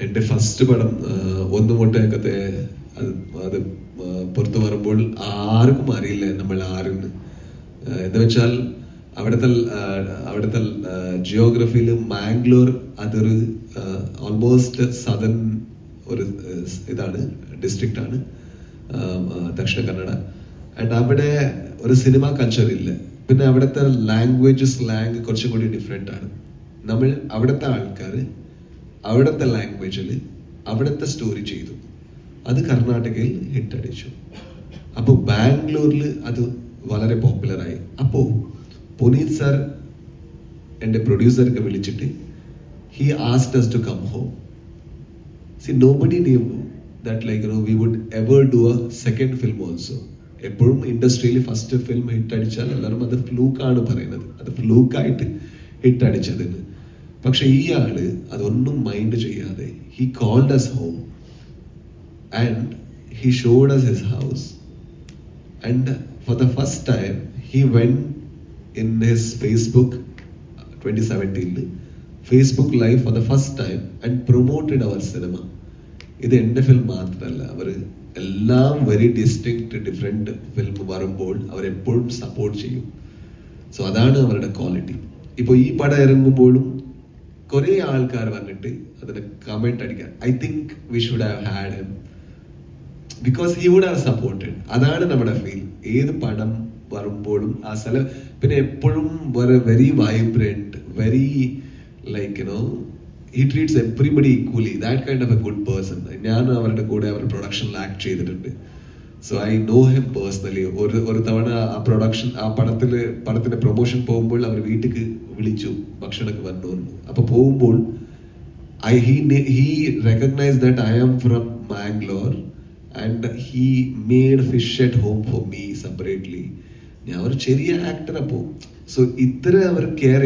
എൻ്റെ ഫസ്റ്റ് പടം ഒന്നും മുട്ടയൊക്കത്തെ അത് പുറത്തു വരുമ്പോൾ ആർക്കും അറിയില്ല നമ്മൾ ആരെന്ന്. എന്ന് വെച്ചാൽ അവിടുത്തെ ജിയോഗ്രഫിയിൽ മാംഗ്ലൂർ അതൊരു ഓൾമോസ്റ്റ് സദൺ ഒരു ഇതാണ്, ഡിസ്ട്രിക്റ്റ് ആണ്, ദക്ഷിണ കന്നഡ. ആൻഡ് അവിടെ ഒരു സിനിമ കൾച്ചർ ഇല്ല. പിന്നെ അവിടുത്തെ ലാംഗ്വേജ് സ്ലാങ് കുറച്ചും കൂടി ഡിഫറെൻ്റ് ആണ്. നമ്മൾ അവിടുത്തെ ആൾക്കാർ അവിടുത്തെ ലാംഗ്വേജിൽ അവിടുത്തെ സ്റ്റോറി ചെയ്തു, അത് കർണാടകയിൽ ഹിറ്റ് അടിച്ചു. അപ്പോൾ ബാംഗ്ലൂരിൽ അത് വളരെ പോപ്പുലറായി. അപ്പോൾ പുനീത് സാർ എൻ്റെ പ്രൊഡ്യൂസർക്ക് വിളിച്ചിട്ട് he asked us to come home. See, nobody knew that we would ever do a second film also. എപ്പോഴും ഇൻഡസ്ട്രിയിൽ ഫസ്റ്റ് ഫിലിം ഹിറ്റ് അടിച്ചാൽ എല്ലാവരും അത് ഫ്ലൂക്കാണ് പറയുന്നത്, അത് ഫ്ലൂക്കായിട്ട് ഹിറ്റ് അടിച്ചതിന്. പക്ഷെ ഈ ആള് അതൊന്നും മൈൻഡ് ചെയ്യാതെ he called us home and he showed us his house, and for the first time he went in his Facebook 2017 Facebook live for the first time and promoted our cinema. ഇത് എൻ്റെ film മാത്രമല്ല, അവർ എല്ലാം very distinct different film വരുമ്പോൾ അവരെപ്പോഴും support ചെയ്യും. So അതാണ് അവരുടെ quality. ഇപ്പോൾ ഈ പടം ഇറങ്ങുമ്പോഴും കുറേ ആൾക്കാർ വന്നിട്ട് അതിന് കമൻറ്റ് അടിക്കാൻ, I think we should have had him because he would have supported. അതാണ് നമ്മുടെ ഫീൽ. ഏത് പടം വരുമ്പോഴും ആ സ്ഥലം പിന്നെ എപ്പോഴും very vibrant, very he treats everybody equally, that kind of a good person. ഞാൻ അവരുടെ കൂടെ അവരുടെ പ്രൊഡക്ഷനിൽ ആക്ട് ചെയ്തിട്ടുണ്ട്. So I know him personally. ഒരു തവണ ആ പടത്തിന്റെ പ്രൊമോഷൻ പോകുമ്പോൾ അവർ വീട്ടിലേക്ക് വിളിച്ചു, ഭക്ഷണമൊക്കെ വന്നു. അപ്പോൾ പോകുമ്പോൾ he recognized that I am from Mangalore and he made fish at home for me separately. ഞാൻ ഒരു ചെറിയ ആക്ടർ. അപ്പോൾ സോ ഇത്ര അവർ care,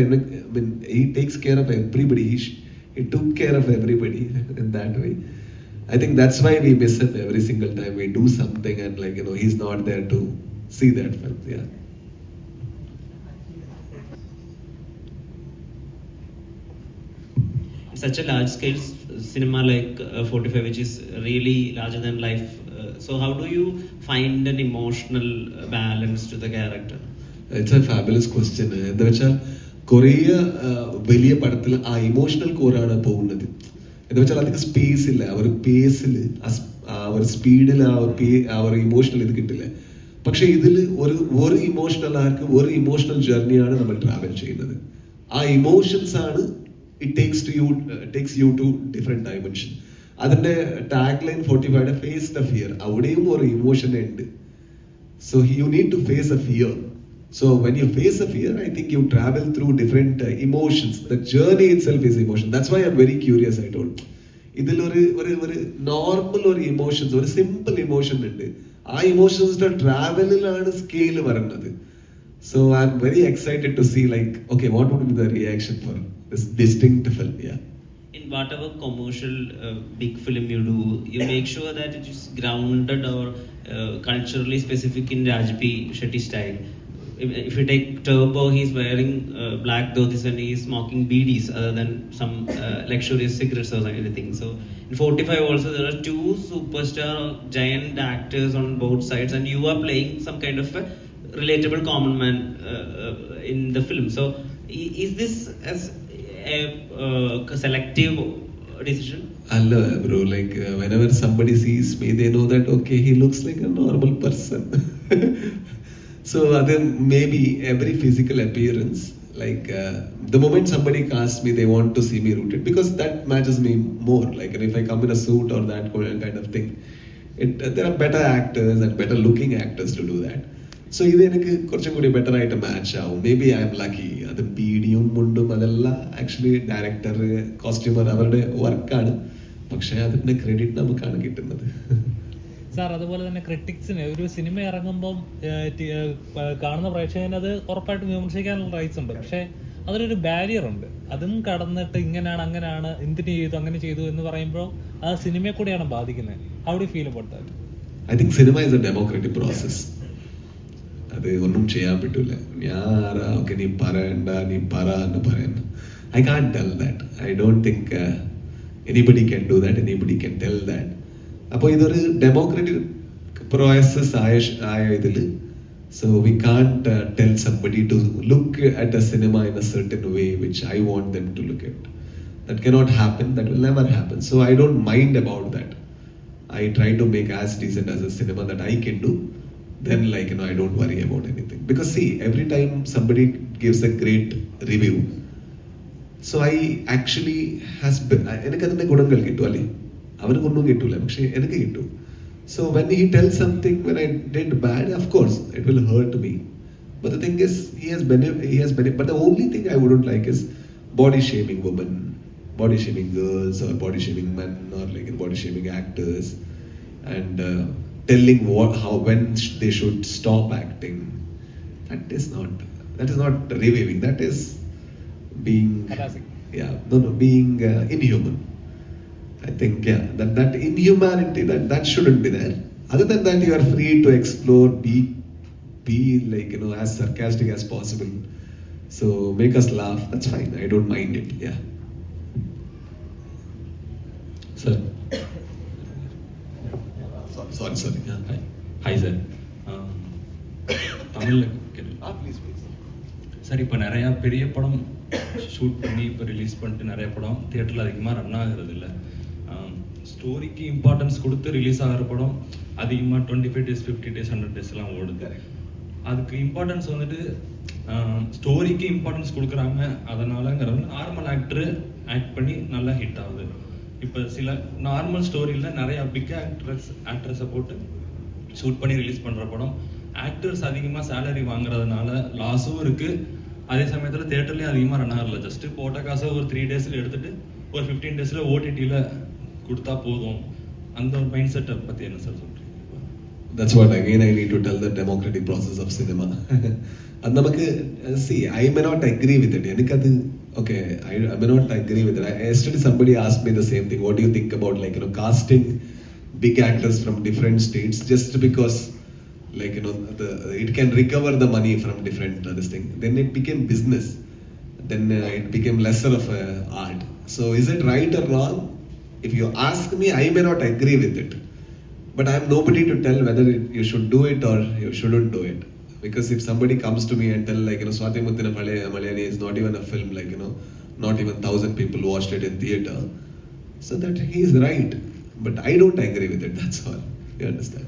he takes care of everybody. He took care of everybody in that way. I think that's why we miss him every single time we do something and he's not there to see that film. Yeah. Such a large scale cinema like 45, which is really larger than life. So how do you find an emotional balance to the character? It's a fabulous question. എന്താ വെച്ചാൽ കുറേ വലിയ പടത്തിൽ ആ emotional കോറാണ് പോകുന്നത്. എന്താ വെച്ചാൽ അധികം സ്പേസ് ഇല്ല, അവർ പേസിൽ അവർ സ്പീഡിൽ അവർ ഇമോഷണൽ ഇത് കിട്ടില്ല. പക്ഷെ ഇതിൽ ഒരു ഇമോഷണൽ ആർക്ക് ഒരു ഇമോഷണൽ ജേർണിയാണ് നമ്മൾ ട്രാവൽ ചെയ്യുന്നത്. ആ ഇമോഷൻസ് ആണ് it takes you to different dimension. അതിന്റെ tag line 45 face the fear, അവിടെയും ഒരു ഇമോഷൻ ഉണ്ട്. So you need to face a fear. So when you face a fear, I think you travel through different emotions. The journey itself is emotion. That's why I'm very curious. I told ഇതിൽ ഒരു normal ഒരു emotions, ഒരു simple emotion ഉണ്ട്. ആ ഇമോഷൻസിന്റെ ട്രാവലിലാണ് scale വരുന്നത്. So I am very excited to see okay, what would be the reaction for this distinct film? Yeah. In whatever commercial big film you do, you make sure that it is grounded or culturally specific in Rajbi Shetty style. If you take Turbo, he's wearing black dhotis and he's smoking BDs other than some luxurious cigarettes or anything. So in 45 also there are two superstar giant actors on both sides and you are playing some kind of a relatable common man in the film. So is this as a selective decision? Allah bro, whenever somebody sees me, they know that okay, he looks like a normal person. So then maybe every physical appearance, the moment somebody casts me, they want to see me rooted because that matches me more. If I come in a suit or that kind of thing, there are better actors and better looking actors to do that. So ഇത് എനിക്ക് കുറച്ചും കൂടി better ആയിട്ട് match ആവും. May be I M lucky. അത് ബീഡിയും മുണ്ടും അതെല്ലാം actually director costumer അവരുടെ വർക്കാണ്. പക്ഷെ അതിന്റെ ക്രെഡിറ്റ് നമുക്കാണ് കിട്ടുന്നത്. സാർ, അതുപോലെ തന്നെ ക്രിട്ടിക്സിന് ഒരു സിനിമ ഇറങ്ങുമ്പം കാണുന്ന പ്രേക്ഷകന് അത് ഉറപ്പായിട്ടും വിമർശിക്കാനുള്ള റൈറ്റ്സ് ഉണ്ട്. പക്ഷെ അതിലൊരു ബാരിയർ ഉണ്ട്. അതും കടന്നിട്ട് ഇങ്ങനെയാണ് അങ്ങനെയാണ് എന്തിനു ചെയ്തു അങ്ങനെ ചെയ്തു എന്ന് പറയുമ്പോൾ ആ സിനിമയെ കൂടെയാണ് ബാധിക്കുന്നത്. How do feel about that? I think cinema is A democratic process. അത് ഒന്നും ചെയ്യാൻ പറ്റില്ല. ഞാൻ ഓക്കെ നീ പറയണ്ട, നീ പറ എന്ന് പറയുന്നു. I can't tell that. I don't think anybody can do that. Anybody can tell that. അപ്പോൾ ഇതൊരു ഡെമോക്രാറ്റിക് പ്രോസസ് ആയ ഇതിൽ so we can't tell somebody to look at a cinema in a certain way which I want them to look at. That cannot happen. That will never happen. So I don't mind about that. I try to make as decent as a cinema that I can do. Then, like, I don't worry about anything. Because see, every time somebody gives a great review, so I actually എനിക്ക് അതിന്റെ ഗുണങ്ങൾ കിട്ടും അല്ലേ, അവനൊന്നും കിട്ടൂല, പക്ഷെ എനിക്ക് കിട്ടും. So when he tells something when I did bad, of course it will hurt me. But the thing is, he has but the only thing I wouldn't like is body shaming women, body shaming girls, or body shaming men, or like body shaming actors, and telling when they should stop acting. That is not reviewing. That is being Harassing. being inhuman. I think that inhumanity that shouldn't be there. Other than that, you are free to explore, be like as sarcastic as possible. So make us laugh. That's fine. I don't mind it. Yeah. Sir. Sorry. Hi sir. தமிழில் Please. Sir இப்போ நிறையா பெரிய படம் shoot பண்ணி இப்போ release பண்ணிட்டு நிறைய படம் தியேட்டரில் அதிகமாக ரன் ஆகிறது இல்லை. ஸ்டோரிக்கு இம்பார்ட்டன்ஸ் கொடுத்து ரிலீஸ் ஆகிற படம் அதிகமாக 25 days 50 days 100 daysலாம் ஓடுது. அதுக்கு இம்பார்ட்டன்ஸ் வந்துட்டு ஸ்டோரிக்கு இம்பார்ட்டன்ஸ் கொடுக்குறாங்க, அதனாலங்கிறது நார்மல் ஆக்டரு ஆக்ட் பண்ணி நல்லா ஹிட் ஆகுது. இப்போ சில நார்மல் ஸ்டோரியில் நிறையா பிக் ஆக்ட்ரஸை போட்டு ஷூட் பண்ணி ரிலீஸ் பண்ணுற படம் ஆக்டர்ஸ் அதிகமாக சேலரி வாங்குறதுனால லாஸும் இருக்குது. அதே சமயத்தில் தேட்டர்லேயும் அதிகமாக ரன் ஆகல. ஜஸ்ட்டு போட்ட காசை ஒரு 3 days எடுத்துகிட்டு ஒரு 15 days OTTயில் கொடுத்தா போதும். அந்த ஒரு மைண்ட் செட்டை பற்றி என்ன சார் சொல்கிறீங்க? That's what again I need to tell the democratic process of cinema. അത് നമുക്ക് see, I may not agree with it. എനിക്കത് okay, I may not agree with it. Yesterday somebody asked me the same thing. What do you think about casting big actors from different states just because it can recover the money from different this thing. Then it became business. Then it became lesser of art. So is it right or wrong? If you ask me, I may not agree with it. But I am nobody to tell whether you should do it or you shouldn't do it. Because if somebody comes to me and tell Swati Muthina Malayani is not even a film, not even 1,000 people watched it in theater, so that he is right. But I don't agree with it, that's all. You understand?